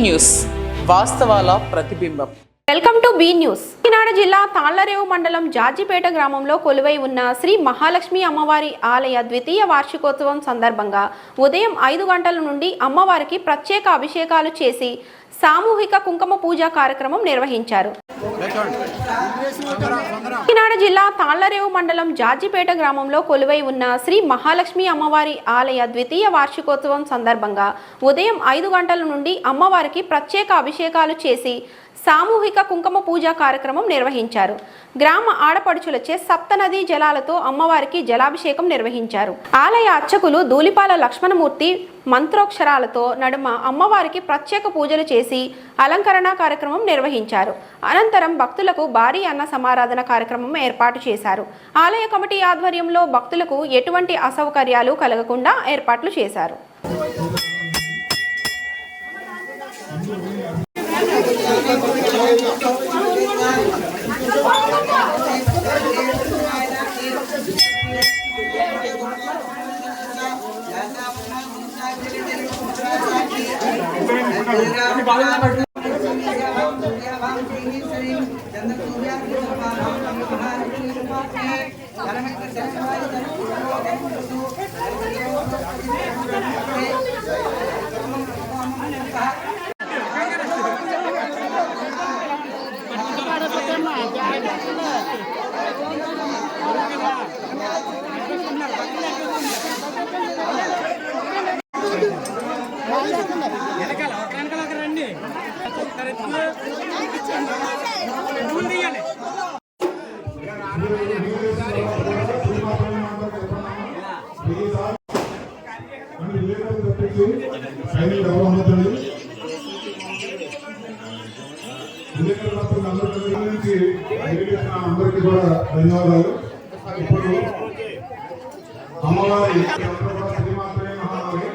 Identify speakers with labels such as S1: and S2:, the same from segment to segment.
S1: News వాస్తవాల ప్రతిబింబం.
S2: Welcome to be news. Kakinada జిల్లా తాళ్లరేవు మండలం జాజిపేట గ్రామంలో కొలువై ఉన్న శ్రీ మహాలక్ష్మి అమ్మవారి ఆలయ ద్వితీయ వార్షికోత్సవం సందర్భంగా ఉదయం 5 గంటల నుండి అమ్మవారికి ప్రత్యేక అభిషేకాలు చేసి సామూహిక కుంకుమ పూజ కార్యక్రమం నిర్వహించారు. కాకినాడ జిల్లా తాళ్లరేవు మండలం జాజిపేట గ్రామంలో కొలువై ఉన్న శ్రీ మహాలక్ష్మి అమ్మవారి ఆలయ ద్వితీయ వార్షికోత్సవం సందర్భంగా ఉదయం 5 గంటల నుండి అమ్మవారికి ప్రత్యేక అభిషేకాలు చేసి సామూహిక కుంకుమ పూజ కార్యక్రమం నిర్వహించారు. గ్రామ ఆడపడుచులచే సప్తనదీ జలాలతో అమ్మవారికి జలాభిషేకం నిర్వహించారు. ఆలయ అర్చకులు ధూళిపాల లక్ష్మణమూర్తి మంత్రోక్షరాలతో నడుమ అమ్మవారికి ప్రత్యేక పూజలు చేసి అలంకరణ కార్యక్రమం నిర్వహించారు. అనంతరం భక్తులకు భారీ అన్న సమారాధన కార్యక్రమం ఏర్పాటు చేశారు. ఆలయ కమిటీ ఆధ్వర్యంలో భక్తులకు ఎటువంటి అసౌకర్యాలు కలగకుండా ఏర్పాట్లు చేశారు.
S3: అందరికీ కూడా ధన్యవాదాలు. ఇప్పుడు అమ్మవారి శ్రీమాత్రే మహావారి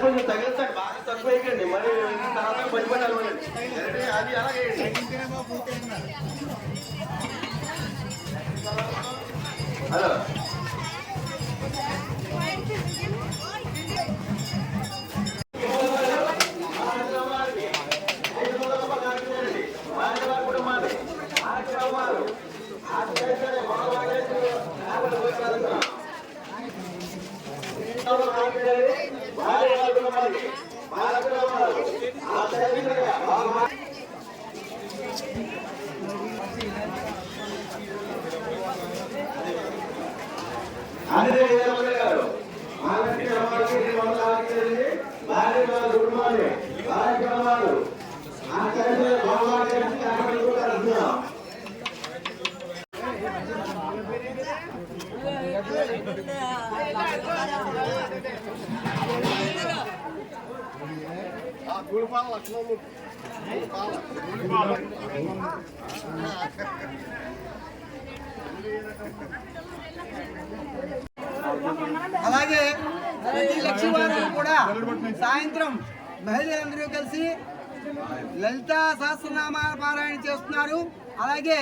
S3: కొంచెం తగిలిస్తాడు బాగా తక్కువ వేయకండి. మరి తర్వాత పడిపోయాలి అది అలాగే హలో
S4: అలాగే ప్రతి లక్ష్మీవారం కూడా సాయంత్రం మహిళలందరూ కలిసి లలితా సహస్రనామ పారాయణ చేస్తున్నారు. అలాగే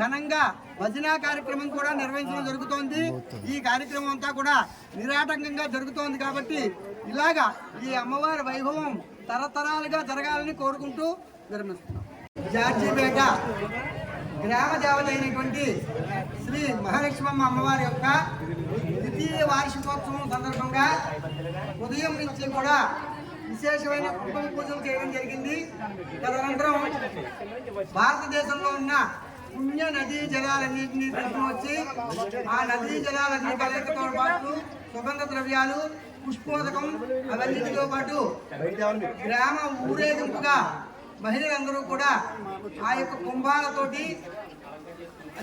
S4: ఘనంగా భజన కార్యక్రమం కూడా నిర్వహించడం జరుగుతోంది. ఈ కార్యక్రమం అంతా కూడా నిరాటంకంగా జరుగుతోంది. కాబట్టి ఇలాగా ఈ అమ్మవారి వైభవం తరతరాలుగా జరగాలని కోరుకుంటూ విరమిస్తున్నాం. జార్జిపేట గ్రామ దేవత అయినటువంటి శ్రీ మహాలక్ష్మమ్మ అమ్మవారి యొక్క ద్వితీయ వార్షికోత్సవం సందర్భంగా ఉదయం నుంచి కూడా విశేషమైన కుంకుమ పూజలు చేయడం జరిగింది. తదనంతరం భారతదేశంలో ఉన్న పుణ్య నదీ జలాలన్నింటినీ తీసుకుని వచ్చి ఆ నదీ జలాలన్నీ కలయికతో పాటు సుగంధ ద్రవ్యాలు, పుష్పోదకం అవన్నిటితో పాటు గ్రామ ఊరేగింపుగా మహిళలందరూ కూడా ఆ యొక్క కుంభాలతోటి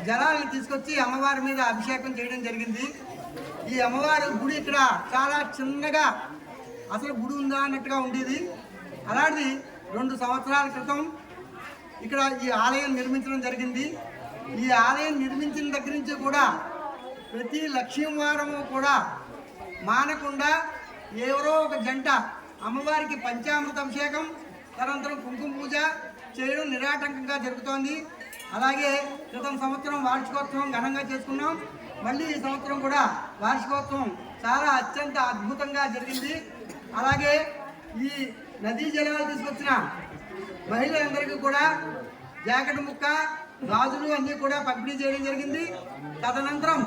S4: జలాలను తీసుకొచ్చి అమ్మవారి మీద అభిషేకం చేయడం జరిగింది. ఈ అమ్మవారి గుడి ఇక్కడ చాలా చిన్నగా అసలు గుడి ఉందా అన్నట్టుగా ఉండేది. అలాంటిది 2 సంవత్సరాల క్రితం ఇక్కడ ఈ ఆలయం నిర్మించడం జరిగింది. ఈ ఆలయం నిర్మించిన దగ్గర నుంచి కూడా ప్రతి లక్ష్మీవారము కూడా మానకుండా ఎవరో ఒక జంట అమ్మవారికి పంచామృత అభిషేకం, తదనంతరం కుంకుమ పూజ చేయడం నిరాటంకంగా జరుగుతోంది. అలాగే క్రితం సంవత్సరం వార్షికోత్సవం ఘనంగా చేసుకున్నాం. మళ్ళీ ఈ సంవత్సరం కూడా వార్షికోత్సవం చాలా అత్యంత అద్భుతంగా జరిగింది. అలాగే ఈ నదీ జలాలు తీసుకొచ్చిన మహిళలందరికీ కూడా జాకెట్ ముక్క, గాజులు అన్నీ కూడా పంపిణీ చేయడం జరిగింది. తదనంతరం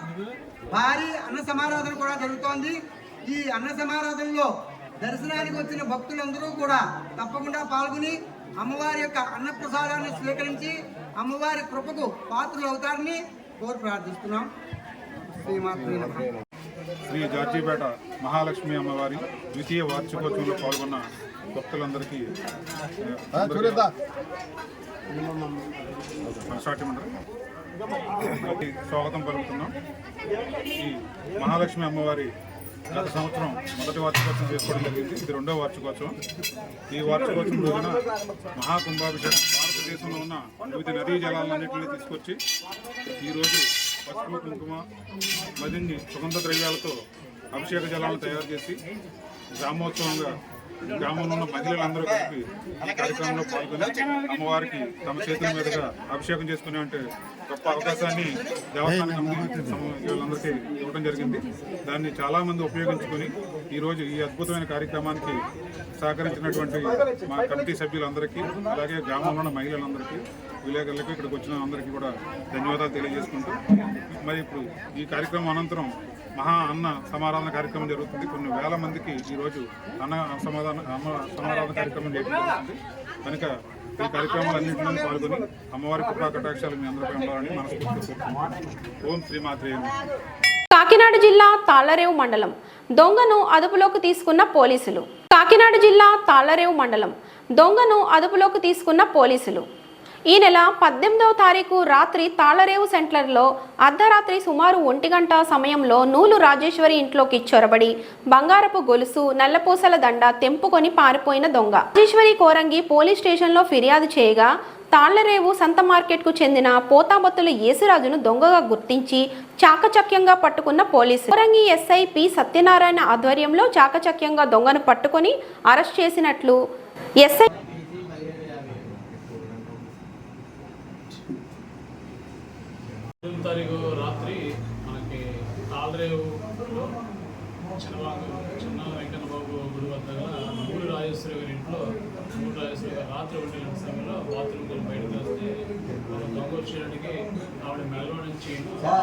S4: భారీ అన్న సమారాధన కూడా జరుగుతోంది. ఈ అన్న సమారాధనలో దర్శనానికి వచ్చిన భక్తులందరూ కూడా తప్పకుండా పాల్గొని అమ్మవారి యొక్క అన్నప్రసాదాన్ని స్వీకరించి అమ్మవారి కృపకు పాత్రలు అవుతారని కోరి ప్రార్థిస్తున్నాం.
S5: శ్రీ జార్జిపేట మహాలక్ష్మి అమ్మవారి ద్వితీయ వార్షికోత్సవంలో పాల్గొన్న భక్తులందరికీ స్వాగతం పలుకుతున్నాం. ఈ మహాలక్ష్మి అమ్మవారి గత సంవత్సరం మొదటి వార్షికోత్సవం చేసుకోవడం జరిగింది. ఇది 2వ వార్షికోత్సవం. ఈ వార్షికోత్సవం రోజున మహాకుంభాభిషేకం భారతదేశంలో ఉన్న వివిధ నదీ జలాలన్నింటినీ తీసుకొచ్చి ఈరోజు పసుపు, కుంకుమ, మరిన్ని సుగంధ ద్రవ్యాలతో అభిషేక జలాలను తయారు చేసి గ్రామోత్సవంగా గ్రామంలో ఉన్న మహిళలందరూ కలిపి ఈ కార్యక్రమంలో పాల్గొని అమ్మవారికి తమ చేతుల మీదుగా అభిషేకం చేసుకునే అంటే గొప్ప అవకాశాన్ని దేవస్థాన కమిటీ వీళ్ళందరికీ ఇవ్వడం జరిగింది. దాన్ని చాలామంది ఉపయోగించుకొని ఈరోజు ఈ అద్భుతమైన కార్యక్రమానికి సహకరించినటువంటి మా కమిటీ సభ్యులందరికీ, అలాగే గ్రామంలో ఉన్న మహిళలందరికీ, విలేకరులకు, ఇక్కడికి వచ్చిన అందరికీ కూడా ధన్యవాదాలు తెలియజేసుకుంటూ, మరి ఇప్పుడు ఈ కార్యక్రమం అనంతరం మహా అన్న సమారాధన కార్యక్రమం జరుగుతుంది. కొన్ని వేల మందికి ఈరోజు అన్న సమారాధన కార్యక్రమం చేయడం జరుగుతుంది. కనుక ఈ కార్యక్రమాలన్నింటిలో పాల్గొని అమ్మవారి కృపా కటాక్షాలు మీ అందరిపై ఉండాలని మనస్ఫూర్తిగా కోరుకుంటున్నాను. ఓం శ్రీమాత్రే.
S2: కాకినాడ జిల్లా తాళ్లరేవు మండలం దొంగను అదుపులోకి తీసుకున్న పోలీసులు. కాకినాడ జిల్లా తాళ్లరేవు మండలం దొంగను అదుపులోకి తీసుకున్న పోలీసులు ఈ నెల 18వ తారీఖు రాత్రి తాళ్లరేవు సెంటర్లో అర్ధరాత్రి సుమారు 1 గంట సమయంలో నూలు రాజేశ్వరి ఇంట్లోకి చొరబడి బంగారపు గొలుసు, నల్లపూసల దండ తెంపుకొని పారిపోయిన దొంగ రాజేశ్వరి కోరంగి పోలీస్ స్టేషన్లో ఫిర్యాదు చేయగా తాళ్లరేవు సంత మార్కెట్కు చెందిన పోతాబత్తుల యేసురాజును దొంగగా గుర్తించి చాకచక్యంగా పట్టుకున్న పోలీసులు. కోరంగి ఎస్ఐ పి సత్యనారాయణ ఆధ్వర్యంలో చాకచక్యంగా దొంగను పట్టుకొని అరెస్ట్ చేసినట్లు ఎస్ఐ
S6: తారీఖు రాత్రి మనకి తాళ్లరేవులో చిన్న వెంకన్నబాబు గుడి వద్ద గల మూడు రాజేశ్వరి గారి ఇంట్లో రాజేశ్వరి గారు రాత్రి 1 గంటల సమయంలో బాత్రూమ్ వెళ్ళి బయటకు వస్తే మనం దొంగ వచ్చేయడానికి ఆవిడ మెల్లో నుంచి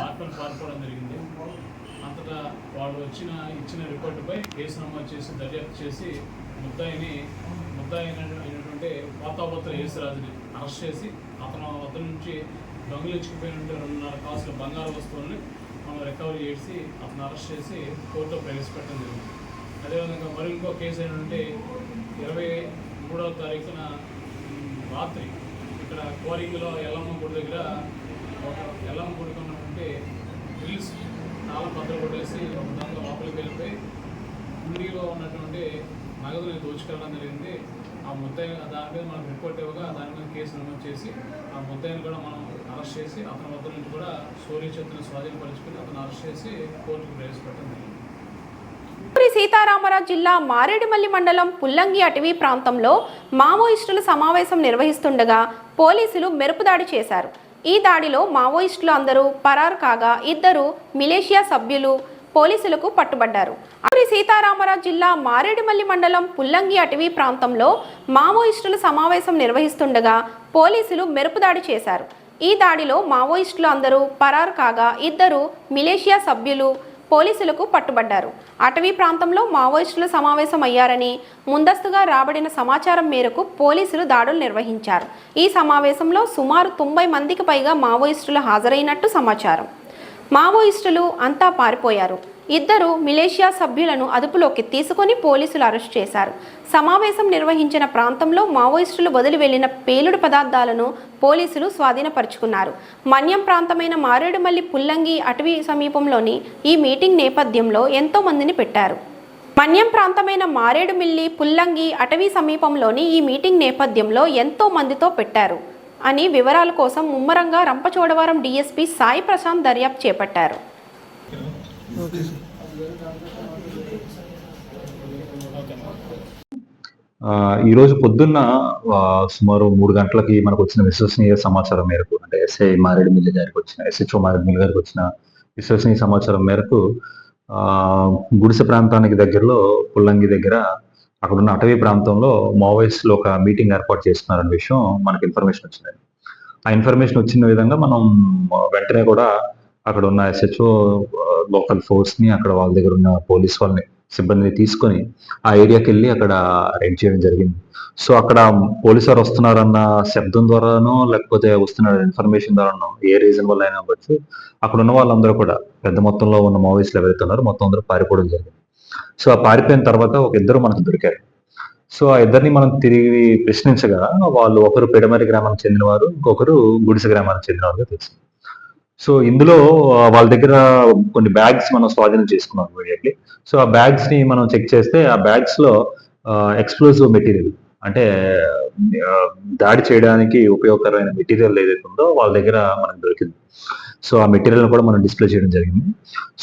S6: ఆత్మను పారిపోవడం జరిగింది. అంతటా వాళ్ళు ఇచ్చిన రిపోర్టుపై కేసు నమోదు చేసి దర్యాప్తు చేసి ముద్దాయి అయినటువంటి పోతాబత్తుల యేసురాజుని అరెస్ట్ చేసి అతని నుంచి దొంగలించుకుపోయినట్టు 2.5 కాసుల బంగారు వస్తువుల్ని మనం రికవరీ చేసి అతను అరెస్ట్ చేసి కోర్టులో ప్రవేశపెట్టడం జరిగింది. అదేవిధంగా మరి ఇంకో కేసు ఏంటంటే 23వ తారీఖున రాత్రి ఇక్కడ కోరింగిలో ఎల్లమ్మ గుడి దగ్గర ఎల్లమ్మ గుడికి ఉన్నటువంటి హిల్స్ తాళం పత్రం కొట్టేసి దొంగ లోపలికి వెళ్ళిపోయి గుడిలో ఉన్నటువంటి నగదుని దోచుకెళ్ళడం జరిగింది. ఆ ముద్దాయి దాని మీద మనకు రిపోర్ట్ ఇవ్వగా దాని మీద కేసు నమోదు చేసి ఆ ముద్దాయిని కూడా మనం అరెస్ట్ చేసి అతని వద్ద నుంచి కూడా స్టోరీ చెప్తున్న స్వాధీనపరుచుకుని అతను అరెస్ట్ చేసి కోర్టుకు ప్రవేశపెట్టడం జరిగింది.
S2: సీతారామరాజు జిల్లా మారేడుమల్లి మండలం పుల్లంగి అటవీ ప్రాంతంలో మావోయిస్టుల సమావేశం నిర్వహిస్తుండగా పోలీసులు మెరుపుదాడి చేశారు. ఈ దాడిలో మావోయిస్టులు అందరూ పరారు కాగా 2 మిలిషియా సభ్యులు పోలీసులకు పట్టుబడ్డారు. సీతారామరాజు జిల్లా మారేడుమల్లి మండలం పుల్లంగి అటవీ ప్రాంతంలో మావోయిస్టుల సమావేశం నిర్వహిస్తుండగా పోలీసులు మెరుపుదాడి చేశారు. ఈ దాడిలో మావోయిస్టులు అందరూ పరారు కాగా 2 మిలిషియా సభ్యులు పోలీసులకు పట్టుబడ్డారు. అటవీ ప్రాంతంలో మావోయిస్టులు సమావేశమయ్యారని ముందస్తుగా రాబడిన సమాచారం మేరకు పోలీసులు దాడులు నిర్వహించారు. ఈ సమావేశంలో సుమారు 90 మందికి పైగా మావోయిస్టులు హాజరైనట్టు సమాచారం. మావోయిస్టులు అంతా పారిపోయారు. 2 మిలిషియా సభ్యులను అదుపులోకి తీసుకొని పోలీసులు అరెస్ట్ చేశారు. సమావేశం నిర్వహించిన ప్రాంతంలో మావోయిస్టులు వదిలి వెళ్లిన పేలుడు పదార్థాలను పోలీసులు స్వాధీనపరుచుకున్నారు. మన్యం ప్రాంతమైన మారేడుమల్లి పుల్లంగి అటవీ సమీపంలోని ఈ మీటింగ్ నేపథ్యంలో ఎంతో మందిని పెట్టారు. మన్యం ప్రాంతమైన మారేడుమిల్లి పుల్లంగి అటవీ సమీపంలోని ఈ మీటింగ్ నేపథ్యంలో ఎంతో మందితో పెట్టారు అని వివరాల కోసం ముమ్మరంగా రంపచోడవరం డీఎస్పీ సాయి ప్రశాంత్ దర్యాప్తు చేపట్టారు.
S7: ఈరోజు పొద్దున్న సుమారు 3 గంటలకి మనకు వచ్చిన విశ్వసనీయ సమాచారం మేరకు, అంటే ఎస్ఐ మారేడుమిల్లి గారికి వచ్చిన SHO మారేడుమిల్లి గారికి వచ్చిన విశ్వసనీయ సమాచారం మేరకు గుడిసె ప్రాంతానికి దగ్గరలో పుల్లంగి దగ్గర అక్కడున్న అటవీ ప్రాంతంలో మావోయిస్టులు ఒక మీటింగ్ ఏర్పాటు చేస్తున్నారనే విషయం మనకి ఇన్ఫర్మేషన్ వచ్చింది. ఆ ఇన్ఫర్మేషన్ వచ్చిన విధంగా మనం వెంటనే కూడా అక్కడ ఉన్న SHO లోకల్ ఫోర్స్ ని, అక్కడ వాళ్ళ దగ్గర ఉన్న పోలీస్ వాళ్ళని, సిబ్బందిని తీసుకొని ఆ ఏరియాకి వెళ్ళి అక్కడ రైడ్ చేయడం జరిగింది. సో అక్కడ పోలీసు వారు వస్తున్నారన్న శబ్దం ద్వారానో లేకపోతే వస్తున్న ఇన్ఫర్మేషన్ ద్వారానో, ఏ రీజన్ వల్ల అయినా అవ్వచ్చు, అక్కడ ఉన్న వాళ్ళందరూ కూడా పెద్ద మొత్తంలో ఉన్న మావోయిస్టులు ఎవరైతే ఉన్నారో మొత్తం అందరూ పారిపోవడం జరిగింది. సో ఆ పారిపోయిన తర్వాత ఒక 2 మనకు దొరికారు. సో ఆ 2ని మనం తిరిగి ప్రశ్నించగా వాళ్ళు ఒకరు పెడమరి గ్రామానికి చెందినవారు, ఇంకొకరు గుడిసె గ్రామానికి చెందినవారుగా తెలిసింది. సో ఇందులో వాళ్ళ దగ్గర కొన్ని బ్యాగ్స్ మనం స్వాధీనం చేసుకున్నాం ఇమీడియట్లీ. సో ఆ బ్యాగ్స్ ని మనం చెక్ చేస్తే ఆ బ్యాగ్స్ లో ఎక్స్ప్లోజివ్ మెటీరియల్, అంటే దాడి చేయడానికి ఉపయోగకరమైన మెటీరియల్ ఏదైతే ఉందో వాళ్ళ దగ్గర మనకు దొరికింది. సో ఆ మెటీరియల్ కూడా మనం డిస్ప్లే చేయడం జరిగింది.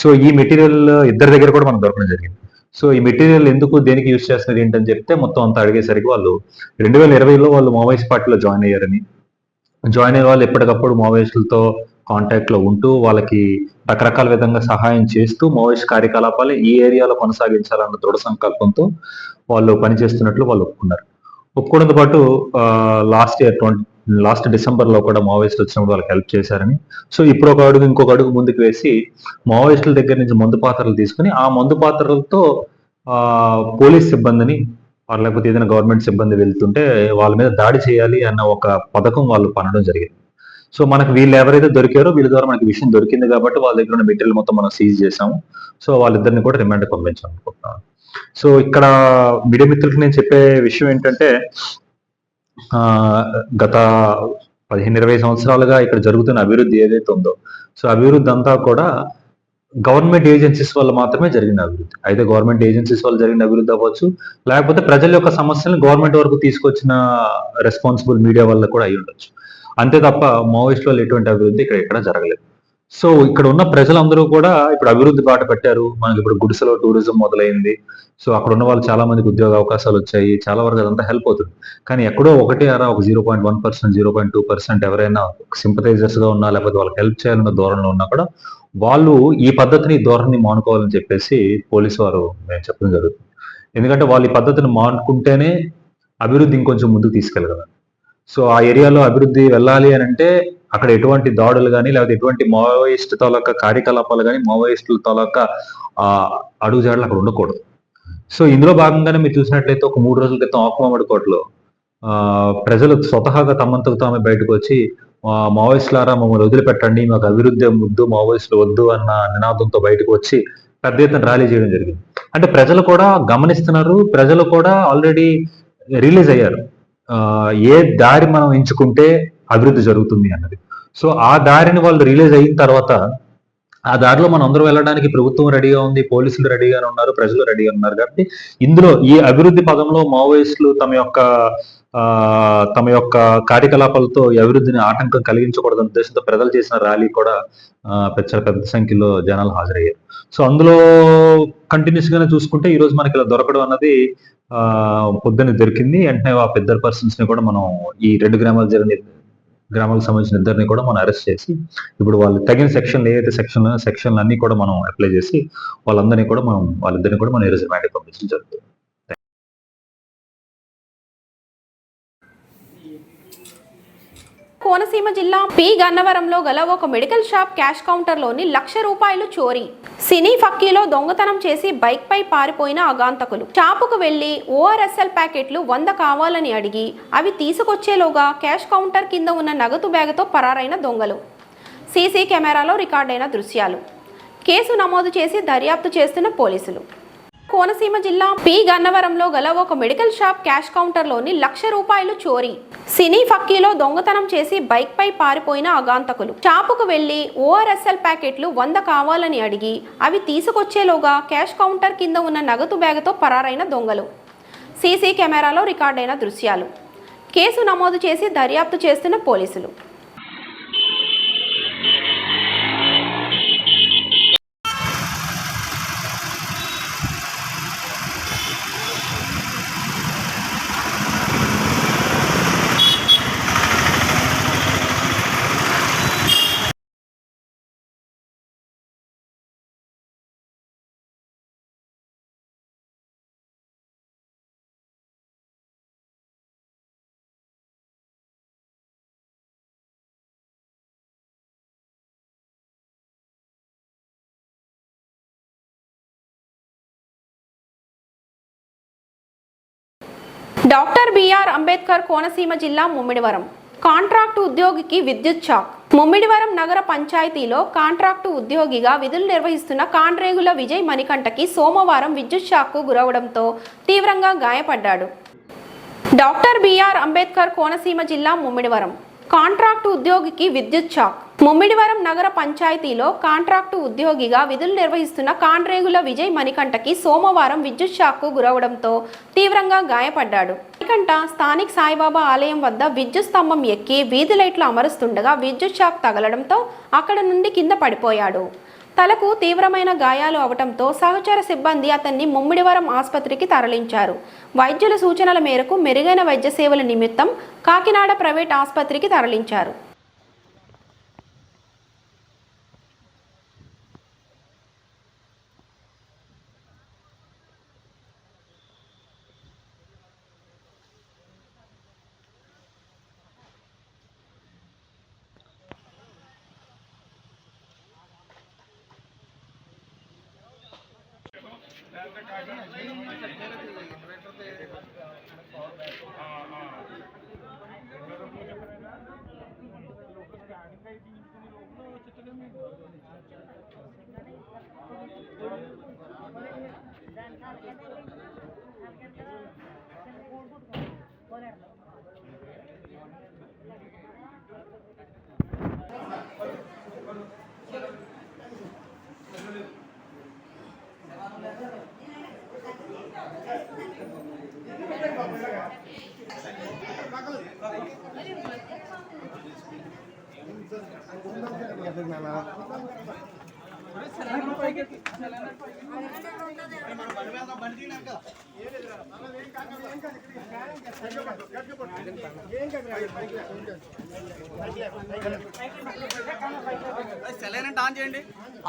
S7: సో ఈ మెటీరియల్ 2 దగ్గర కూడా మనకు దొరకడం జరిగింది. సో ఈ మెటీరియల్ ఎందుకు, దేనికి యూజ్ చేస్తున్నారు ఏంటని చెప్తే మొత్తం అంతా అడిగేసరికి వాళ్ళు 2020లో వాళ్ళు మావోయిస్ట్ పార్టీలో జాయిన్ అయ్యారని, జాయిన్ అయ్యే వాళ్ళు ఎప్పటికప్పుడు మావోయిస్టులతో కాంటాక్ట్ లో ఉంటూ వాళ్ళకి రకరకాల విధంగా సహాయం చేస్తూ మావోయిస్ట్ కార్యకలాపాలు ఈ ఏరియాలో కొనసాగించాలన్న దృఢ సంకల్పంతో వాళ్ళు పనిచేస్తున్నట్లు వాళ్ళు ఒప్పుకున్నారు. ఒప్పుకోవడంతో పాటు లాస్ట్ డిసెంబర్లో కూడా మావోయిస్టులు వచ్చినప్పుడు వాళ్ళకి హెల్ప్ చేశారని, సో ఇప్పుడు ఒక అడుగు ఇంకొక అడుగు ముందుకు వేసి మావోయిస్టుల దగ్గర నుంచి మందు పాత్రలు తీసుకుని ఆ మందు పాత్రలతో పోలీస్ సిబ్బందిని లేకపోతే ఏదైనా గవర్నమెంట్ సిబ్బంది వెళ్తుంటే వాళ్ళ మీద దాడి చేయాలి అన్న ఒక పథకం వాళ్ళు పనడం జరిగింది. సో మనకు వీళ్ళు ఎవరైతే దొరికారో వీళ్ళ ద్వారా మనకి విషయం దొరికింది కాబట్టి వాళ్ళ దగ్గర ఉన్న మెటీరియల్ మొత్తం మనం సీజ్ చేసాము. సో వాళ్ళిద్దరిని కూడా రిమాండ్ పంపించాం అనుకుంటున్నాను. సో ఇక్కడ మీడియా మిత్రులకు నేను చెప్పే విషయం ఏంటంటే, గత 15-20 సంవత్సరాలుగా ఇక్కడ జరుగుతున్న అభివృద్ధి ఏదైతే ఉందో, సో అభివృద్ధి అంతా కూడా గవర్నమెంట్ ఏజెన్సీస్ వల్ల మాత్రమే జరిగిన అభివృద్ధి. అయితే గవర్నమెంట్ ఏజెన్సీస్ వల్ల జరిగిన అభివృద్ధి అవ్వచ్చు, లేకపోతే ప్రజల యొక్క సమస్యలను గవర్నమెంట్ వరకు తీసుకొచ్చిన రెస్పాన్సిబుల్ మీడియా వల్ల కూడా అయి ఉండొచ్చు. అంతే తప్ప మావోయిస్ట్ వల్ల ఎటువంటి అభివృద్ధి ఇక్కడ జరగలేదు. సో ఇక్కడ ఉన్న ప్రజలందరూ కూడా ఇప్పుడు అభివృద్ధి బాట పెట్టారు. మనకి ఇప్పుడు గుడిసెలో టూరిజం మొదలైంది. సో అక్కడ ఉన్న వాళ్ళు చాలా మందికి ఉద్యోగ అవకాశాలు వచ్చాయి. చాలా వరకు అదంతా హెల్ప్ అవుతుంది. కానీ ఎక్కడో ఒక 0.1%, 0.2% ఎవరైనా సింపథైజర్స్ గా ఉన్నా, లేకపోతే వాళ్ళకి హెల్ప్ చేయాలన్న ధోరణిలో ఉన్నా కూడా వాళ్ళు ఈ పద్ధతిని, ధోరణిని మానుకోవాలని చెప్పేసి పోలీసు వారు మేము చెప్పడం జరుగుతుంది. ఎందుకంటే వాళ్ళు ఈ పద్ధతిని మానుకుంటేనే అభివృద్ధి ఇంకొంచెం ముందుకు తీసుకెళ్ళగలరు. సో ఆ ఏరియాలో అభివృద్ధి వెళ్ళాలి అని అంటే అక్కడ ఎటువంటి దాడులు కానీ, లేకపోతే ఎటువంటి మావోయిస్ట్ తాలూకా కార్యకలాపాలు కానీ, మావోయిస్టుల తాలూకా అడుగుజాడలు అక్కడ ఉండకూడదు. సో ఇందులో భాగంగానే మీరు చూసినట్లయితే ఒక 3 రోజుల క్రితం ఆకుమామిడికోటలో ప్రజలు స్వతహాగా తమంతకు తామే బయటకు వచ్చి మావోయిస్టులారా మమ్మల్ని వదిలిపెట్టండి, మాకు అభివృద్ధి వద్దు, మావోయిస్టులు వద్దు అన్న నినాదంతో బయటకు వచ్చి పెద్ద ఎత్తున ర్యాలీ చేయడం జరిగింది. అంటే ప్రజలు కూడా గమనిస్తున్నారు, ప్రజలు కూడా ఆల్రెడీ రిలీజ్ అయ్యారు ఏ దారి మనం ఎంచుకుంటే అభివృద్ధి జరుగుతుంది అన్నది. సో ఆ దారిని వాళ్ళు రిలీజ్ అయిన తర్వాత ఆ దారిలో మనం అందరూ వెళ్ళడానికి ప్రభుత్వం రెడీగా ఉంది, పోలీసులు రెడీగానే ఉన్నారు, ప్రజలు రెడీగా ఉన్నారు. కాబట్టి ఇందులో ఈ అభివృద్ధి పదంలో మావోయిస్టులు తమ యొక్క కార్యకలాపాలతో ఈ అభివృద్ధిని ఆటంకం కలిగించకూడదన్న ఉద్దేశంతో ప్రజలు చేసిన ర్యాలీ కూడా పెద్ద సంఖ్యలో జనాలు హాజరయ్యారు. సో అందులో కంటిన్యూస్ గానే చూసుకుంటే ఈ రోజు మనకి ఇలా దొరకడం అన్నది పొద్దున్న దొరికింది. వెంటనే ఆ పెద్ద పర్సన్స్ ని కూడా మనం ఈ 2 గ్రామాలకు సంబంధించిన 2 కూడా మనం అరెస్ట్ చేసి ఇప్పుడు వాళ్ళు తగిన సెక్షన్లు ఏదైతే సెక్షన్లు అన్ని కూడా మనం అప్లై చేసి వాళ్ళిద్దరిని కూడా మనం ఈరోజు రిమాండ్కి పంపించడం జరుగుతుంది.
S2: కోనసీమ జిల్లా పి గన్నవరంలో గల ఒక మెడికల్ షాప్ క్యాష్ కౌంటర్లోని ₹1,00,000 చోరీ. సినీ ఫక్కీలో దొంగతనం చేసి బైక్ పై పారిపోయిన ఆగంతకులు. షాపుకు వెళ్లి ORSL ప్యాకెట్లు 100 కావాలని అడిగి అవి తీసుకొచ్చేలోగా క్యాష్ కౌంటర్ కింద ఉన్న నగదు బ్యాగుతో పరారైన దొంగలు. సీసీ కెమెరాలో రికార్డైన దృశ్యాలు. కేసు నమోదు చేసి దర్యాప్తు చేస్తున్న పోలీసులు. కోనసీమ జిల్లా పి గన్నవరంలో గల ఒక మెడికల్ షాప్ క్యాష్ కౌంటర్లోని ₹1,00,000 చోరీ. సినీ ఫక్కీలో దొంగతనం చేసి బైక్ పై పారిపోయిన ఆగంతకులు. షాపుకు వెళ్లి ORSL ప్యాకెట్లు 100 కావాలని అడిగి అవి తీసుకొచ్చేలోగా క్యాష్ కౌంటర్ కింద ఉన్న నగదు బ్యాగుతో పరారైన దొంగలు. సీసీ కెమెరాలో రికార్డైన దృశ్యాలు. కేసు నమోదు చేసి దర్యాప్తు చేస్తున్న పోలీసులు. డాక్టర్ బిఆర్ అంబేద్కర్ కోనసీమ జిల్లా ముమ్మిడివరం. కాంట్రాక్టు ఉద్యోగికి విద్యుత్ షాక్. ముమ్మిడివరం నగర పంచాయతీలో కాంట్రాక్టు ఉద్యోగిగా విధులు నిర్వహిస్తున్న కాండ్రేగుల విజయ్ మణికంఠకి సోమవారం విద్యుత్ షాక్కు గురవడంతో తీవ్రంగా గాయపడ్డాడు. డాక్టర్ బిఆర్ అంబేద్కర్ కోనసీమ జిల్లా ముమ్మిడివరం. కాంట్రాక్టు ఉద్యోగికి విద్యుత్ షాక్. ముమ్మిడివరం నగర పంచాయతీలో కాంట్రాక్టు ఉద్యోగిగా విధులు నిర్వహిస్తున్న కాండ్రేగుల విజయ్ మణికంఠకి సోమవారం విద్యుత్ షాక్కు గురవడంతో తీవ్రంగా గాయపడ్డాడు. మణికంఠ స్థానిక సాయిబాబా ఆలయం వద్ద విద్యుత్ స్తంభం ఎక్కి వీధి లైట్లు అమరుస్తుండగా విద్యుత్ షాక్ తగలడంతో అక్కడ నుండి కింద పడిపోయాడు. తలకు తీవ్రమైన గాయాలు అవడంతో సహచర సిబ్బంది అతన్ని ముమ్మిడివరం ఆసుపత్రికి తరలించారు. వైద్యుల సూచనల మేరకు మెరుగైన వైద్య సేవల నిమిత్తం కాకినాడ ప్రైవేట్ ఆసుపత్రికి తరలించారు.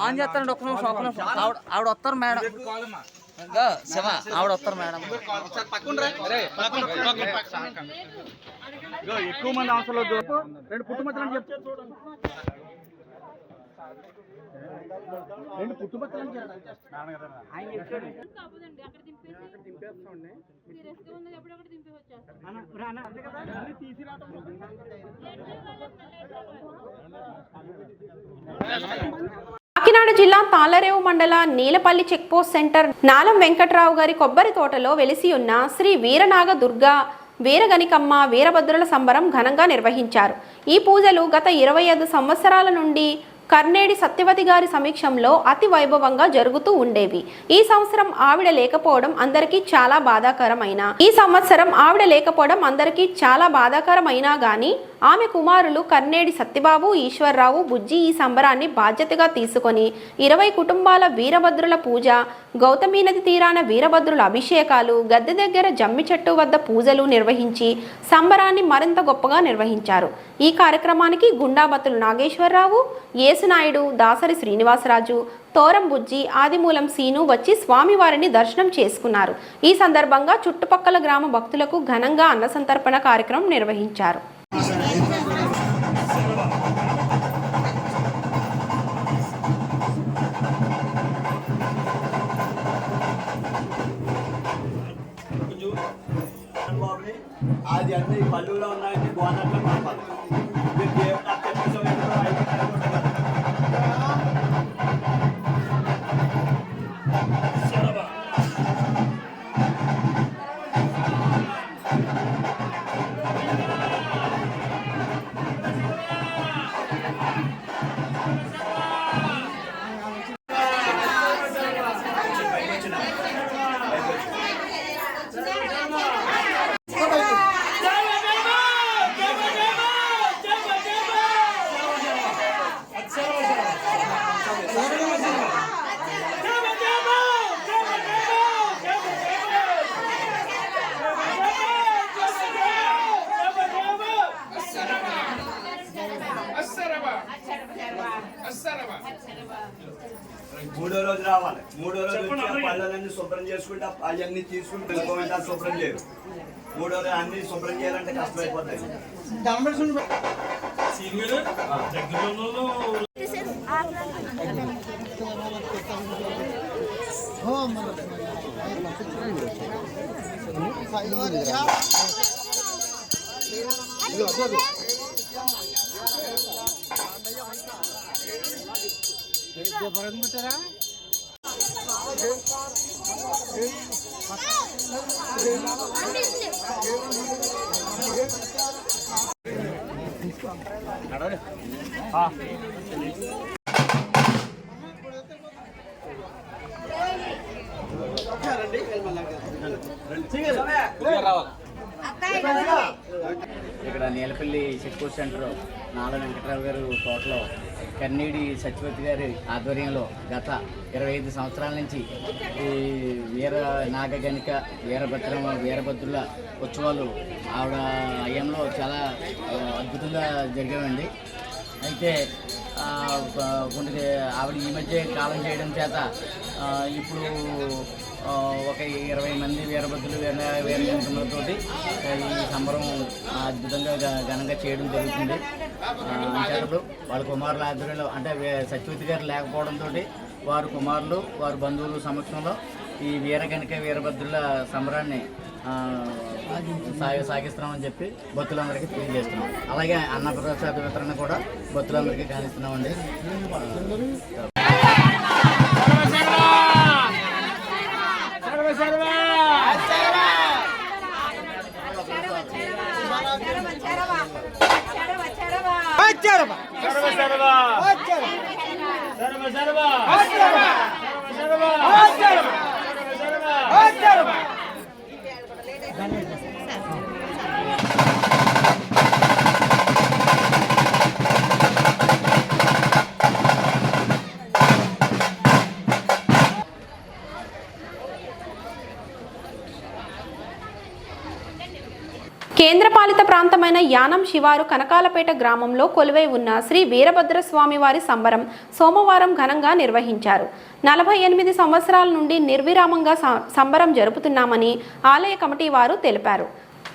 S8: ఆన్ చేస్తారండి. ఒక్క నిమిషం ఆవిడ వస్తారు మేడం. శివ ఆవిడ వస్తారు మేడం.
S3: ఎక్కువ మంది అవసరం లేదు. 2 పుట్టుమచ్చలని చెప్తారు. 2 పుట్టుమచ్చలని చెప్తారు.
S2: కాకినాడ జిల్లా తాళ్లరేవు మండల నీలపల్లి చెక్పోస్ట్ సెంటర్ నాలం వెంకట్రావు గారి కొబ్బరి తోటలో వెలిసి ఉన్న శ్రీ వీరనాగ దుర్గా వీరగనికమ్మ వీరభద్రుల సంబరం ఘనంగా నిర్వహించారు. ఈ పూజలు గత 25 సంవత్సరాల నుండి కర్నేడి సత్యవతి గారి సమీక్షంలో అతి వైభవంగా జరుగుతూ ఉండేవి. ఈ సంవత్సరం ఆవిడ లేకపోవడం అందరికీ చాలా బాధాకరమైనా గానీ ఆమె కుమారులు కర్నేడి సత్యబాబు, ఈశ్వర్రావు, బుజ్జి ఈ సంబరాన్ని బాధ్యతగా తీసుకొని 20 కుటుంబాల వీరభద్రుల పూజ, గౌతమి నది తీరాన వీరభద్రుల అభిషేకాలు, గద్దె దగ్గర జమ్మి చెట్టు వద్ద పూజలు నిర్వహించి సంబరాన్ని మరింత గొప్పగా నిర్వహించారు. ఈ కార్యక్రమానికి గుండాబత్తులు నాగేశ్వరరావు, యేసునాయుడు, దాసరి శ్రీనివాసరాజు, తోరం బుజ్జి, ఆదిమూలం సీను వచ్చి స్వామివారిని దర్శనం చేసుకున్నారు. ఈ సందర్భంగా చుట్టుపక్కల గ్రామ భక్తులకు ఘనంగా అన్నసంతర్పణ కార్యక్రమం నిర్వహించారు.
S3: అది అన్ని పల్లెల్లో ఉన్నాయండి గోనట్లో పంపాలి మూడో రోజు రావాలి. మూడో రోజు వచ్చి పళ్ళన్నీ శుభ్రం చేసుకుంటే అవన్నీ తీసుకుంటే వెళ్ళిపోయింటే శుభ్రం చేయరు. మూడో రోజు అన్ని శుభ్రం చేయాలంటే కష్టమైపోతాయి.
S8: ఇక్కడ Neelapalli check post centre Nala Venkatarao garu తోటలో కన్నీడి సత్యవతి గారి ఆధ్వర్యంలో గత 25 సంవత్సరాల నుంచి ఈ నాగగణిక వీరభద్రుల ఉత్సవాలు ఆవిడ అయ్యంలో చాలా అద్భుతంగా జరిగామండి. అయితే కొన్ని ఆవిడ ఈ మధ్య కాలం చేయడం చేత ఇప్పుడు ఒక 20 మంది వీరభద్రులు వీరగణికలతో ఈ సంబరం అద్భుతంగా ఘనంగా చేయడం జరుగుతుంది. అంతేటప్పుడు వాళ్ళ కుమారుల ఆధ్వర్యంలో అంటే సత్యవతి గారు లేకపోవడంతో వారి కుమారులు వారి బంధువుల సమక్షంలో ఈ వీరభద్రుల సంబరాన్ని సాగిస్తున్నామని చెప్పి భక్తులందరికీ తెలియజేస్తున్నాం. అలాగే అన్నప్రసాద వితరణ కూడా భక్తులందరికీ కానిస్తున్నామండి.
S2: కేంద్రపాలిత ప్రాంతమైన యానం శివారు కనకాలపేట గ్రామంలో కొలువై ఉన్న శ్రీ వీరభద్రస్వామి వారి సంబరం సోమవారం ఘనంగా నిర్వహించారు. 48 సంవత్సరాల నుండి నిర్విరామంగా సంబరం జరుపుతున్నామని ఆలయ కమిటీ వారు తెలిపారు.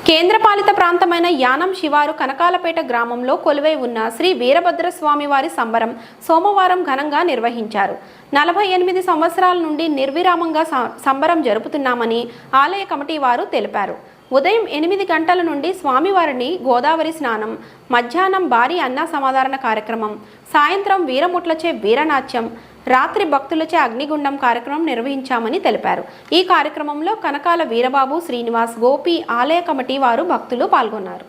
S2: కేంద్రపాలిత ప్రాంతమైన యానం శివారు కనకాలపేట గ్రామంలో కొలువై ఉన్న శ్రీ వీరభద్రస్వామి వారి సంబరం సోమవారం ఘనంగా నిర్వహించారు. 48 సంవత్సరాల నుండి నిర్విరామంగా సంబరం జరుపుతున్నామని ఆలయ కమిటీ వారు తెలిపారు. ఉదయం 8 గంటల నుండి స్వామివారిని గోదావరి స్నానం, మధ్యాహ్నం భారీ అన్న సమాధాన కార్యక్రమం, సాయంత్రం వీరముట్లచే వీరనాట్యం, రాత్రి భక్తులచే అగ్నిగుండం కార్యక్రమం నిర్వహించామని తెలిపారు. ఈ కార్యక్రమంలో కనకాల వీరబాబు, శ్రీనివాస్, గోపి, ఆలయ కమిటీ వారు భక్తులు పాల్గొన్నారు.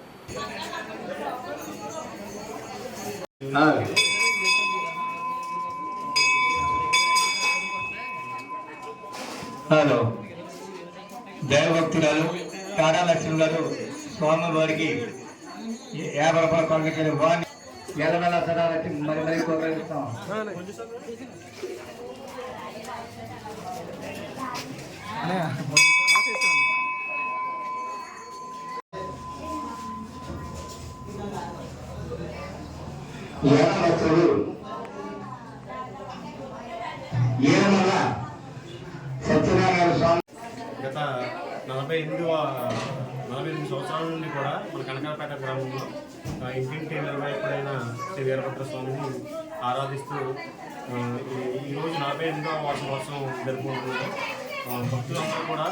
S9: హలో దైవభక్తురాలు తాడా లక్ష్మి గారు స్వామి వారికి 50 రూపాయల కొనకెళ్ళి వారిని ఎల్లవెల్ల సదాలకి మరి కోపేస్తాం. సత్యనారాయణ స్వామి
S10: గత 48 సంవత్సరాల నుండి కూడా మన కనకాలపేట గ్రామంలో
S6: ఇంటింటి నిర్వాహకుడైన శ్రీ వీరభద్ర స్వామిని ఆరాధిస్తూ ఈరోజు 48వ వార్షికోత్సవం జరుపుకుంటున్నారు. భక్తులందరూ కూడా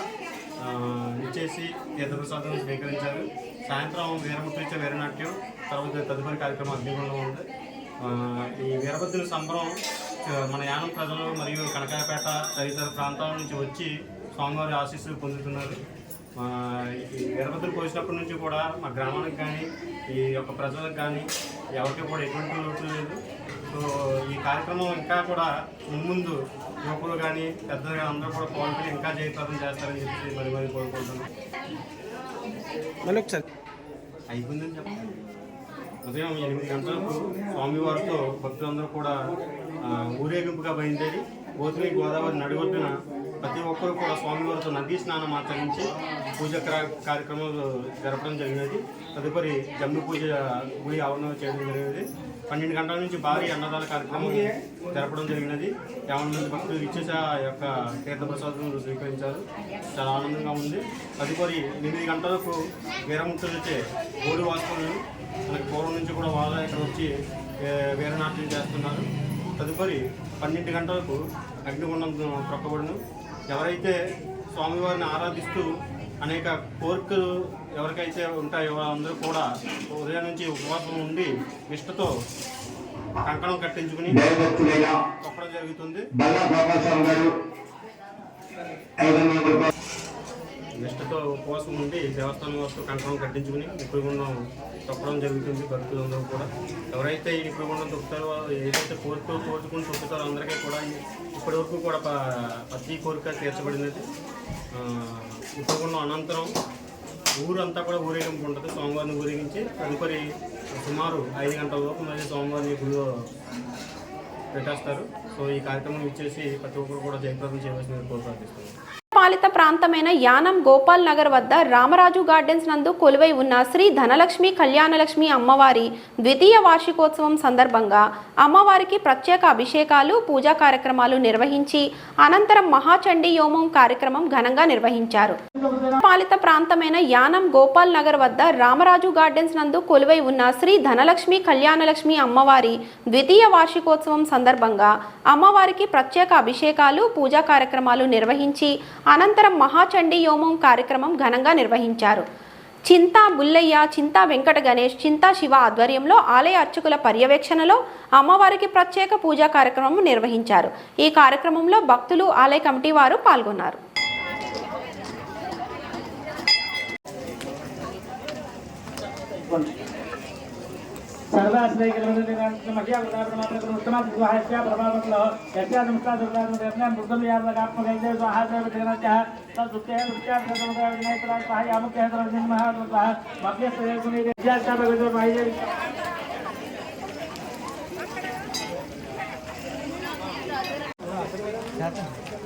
S6: ఇచ్చేసి తీర్థప్రసాదం స్వీకరించారు. సాయంత్రం వీరముట్టిచ్చే వీరనాట్యం, తర్వాత తదుపరి కార్యక్రమం అగ్నిగుండం ఉంది. ఈ వీరభద్రుల సంబరం మన యానం ప్రజలు మరియు కనకాయపేట తదితర ప్రాంతాల నుంచి వచ్చి స్వామివారి ఆశీస్సులు పొందుతున్నారు. ఈ వీరభద్రులు పోసినప్పటి నుంచి కూడా మా గ్రామానికి కానీ ఈ యొక్క ప్రజలకు కానీ ఎవరికి కూడా ఎటువంటి లోటు లేదు. సో ఈ కార్యక్రమం ఇంకా కూడా ముందు యువకులు కానీ పెద్దలు కానీ అందరూ కూడా పాల్గొని ఇంకా జయప్రదం చేస్తారని చెప్పి మరి కోరుకుంటున్నాం. అయిపోయిందని చెప్పండి. ఉదయం 8 గంటలకు స్వామివారితో భక్తులందరూ కూడా ఊరేగింపుగా బయలుదేరి పోతుని గోదావరి నడిగొడ్డున ప్రతి ఒక్కరు కూడా స్వామివారితో నదీ స్నానం ఆచరించి పూజ కార్యక్రమాలు జరపడం జరిగినది. తదుపరి జమ్మి పూజ గుడి ఆవరణ చేయడం జరిగినది. 12 గంటల నుంచి భారీ అన్నదాన కార్యక్రమం జరపడం జరిగినది. 50 మంది భక్తులు ఇచ్చేసి ఆ యొక్క తీర్థప్రసాదం స్వీకరించారు. చాలా ఆనందంగా ఉంది. తదుపరి 8 గంటలకు వీరముట్టులచే గోడు వాసులు మనకి పూర్వం నుంచి కూడా వాళ్ళ ఇక్కడ వచ్చి వీరనాట్యం చేస్తున్నారు. తదుపరి 12 గంటలకు అగ్నిగుండం ప్రొక్కబడును. ఎవరైతే స్వామివారిని ఆరాధిస్తూ అనేక కోరికలు ఎవరికైతే ఉంటాయో అందరూ కూడా ఉదయం నుంచి ఉపవాసం ఉండి నిష్ఠతో కంకణం కట్టించుకుని తొక్కడం జరుగుతుంది. నిష్ఠతో ఉపవాసం ఉండి దేవస్థానం వస్తూ కంకణం కట్టించుకుని నిప్పుగుండం తొక్కడం జరుగుతుంది. భక్తులందరూ కూడా ఎవరైతే ఈ నిప్పుగుండం తొక్కుతారో, ఏదైతే కోరికలు కోరుకుని తొక్కుతారో అందరికీ కూడా ఇప్పటి వరకు కూడా ప్రతి కోరిక తీర్చబడినది. నిప్పుగుండం అనంతరం ఊరంతా కూడా ఊరేగింపు ఉంటుంది. స్వామివారిని ఊరేగించి తదుపరి సుమారు 5 గంటల లోపు మళ్ళీ స్వామివారిని గుడిలో పెట్టేస్తారు. సో ఈ కార్యక్రమం ఇచ్చేసి ప్రతి ఒక్కరు కూడా జయప్రదం చేయవలసిన కోరుకుంటున్నాను.
S2: పాలిత ప్రాంతమైన యానం గోపాల్ నగర్ వద్ద రామరాజు గార్డెన్స్ నందు కొలువై ఉన్న శ్రీ ధనలక్ష్మి కళ్యాణలక్ష్మి అమ్మవారి ద్వితీయ వార్షికోత్సవం సందర్భంగా అమ్మవారికి ప్రత్యేక అభిషేకాలు, పూజా కార్యక్రమాలు నిర్వహించి అనంతరం మహాచండీ హోమం కార్యక్రమం ఘనంగా నిర్వహించారు. పాలిత ప్రాంతమైన యానం గోపాల్ నగర్ వద్ద రామరాజు గార్డెన్స్ నందు కొలువై ఉన్న శ్రీ ధనలక్ష్మి కళ్యాణలక్ష్మి అమ్మవారి ద్వితీయ వార్షికోత్సవం సందర్భంగా అమ్మవారికి ప్రత్యేక అభిషేకాలు, పూజా కార్యక్రమాలు నిర్వహించి అనంతరం మహాచండీ హోమం కార్యక్రమం ఘనంగా నిర్వహించారు. చింతా బుల్లయ్య, చింతా వెంకట గణేష్, చింతా శివ ఆధ్వర్యంలో ఆలయ అర్చకుల పర్యవేక్షణలో అమ్మవారికి ప్రత్యేక పూజా కార్యక్రమం నిర్వహించారు. ఈ కార్యక్రమంలో భక్తులు, ఆలయ కమిటీ వారు పాల్గొన్నారు.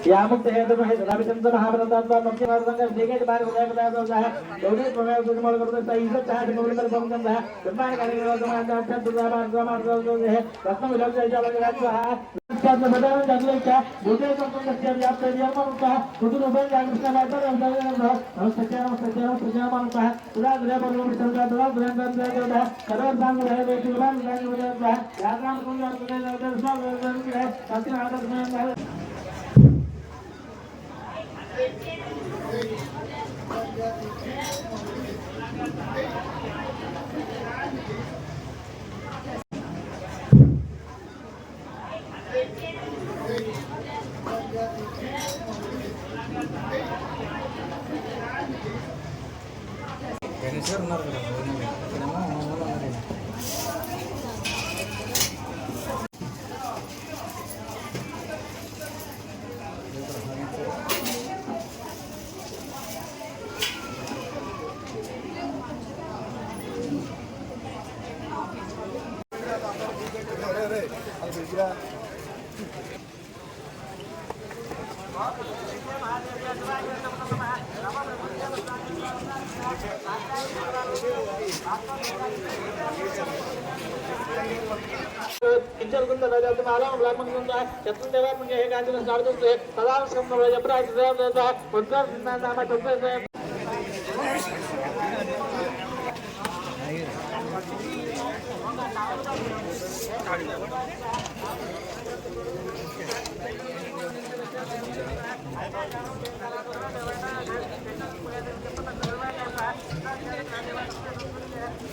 S10: यामुक्त हेतु में रविचंद्र महाप्रताप मुख्य मार्गदर्शक देखे के बारे में बताया है दोनों प्रमेय गुणमल करते सही से चाहे गुण पर बम करता है ब्रह्मांड का निर्माण का अच्छा दुर्गा मार्ग है रत्न विलग जैसा लग रहा है क्या तो बता रहे जंगल क्या दूसरे को तो आप तैयार मानता है खुद रूपन जागृत माता हम सच्चा मानता है पूरा दुनिया पर लोग चलता पूरा दुनिया करता है करोड़ दान रहे बेटी मान होता है याद राम को सब है सत्य आदर्श में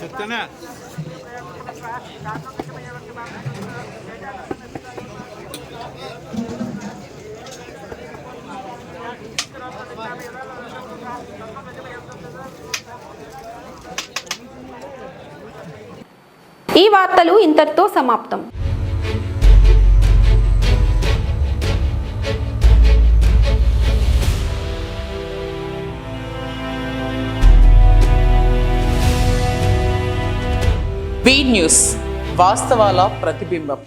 S5: చెప్తానే
S2: ఈ వార్తలు ఇంతటితో సమాప్తం.
S1: వి న్యూస్ వాస్తవాల ప్రతిబింబం.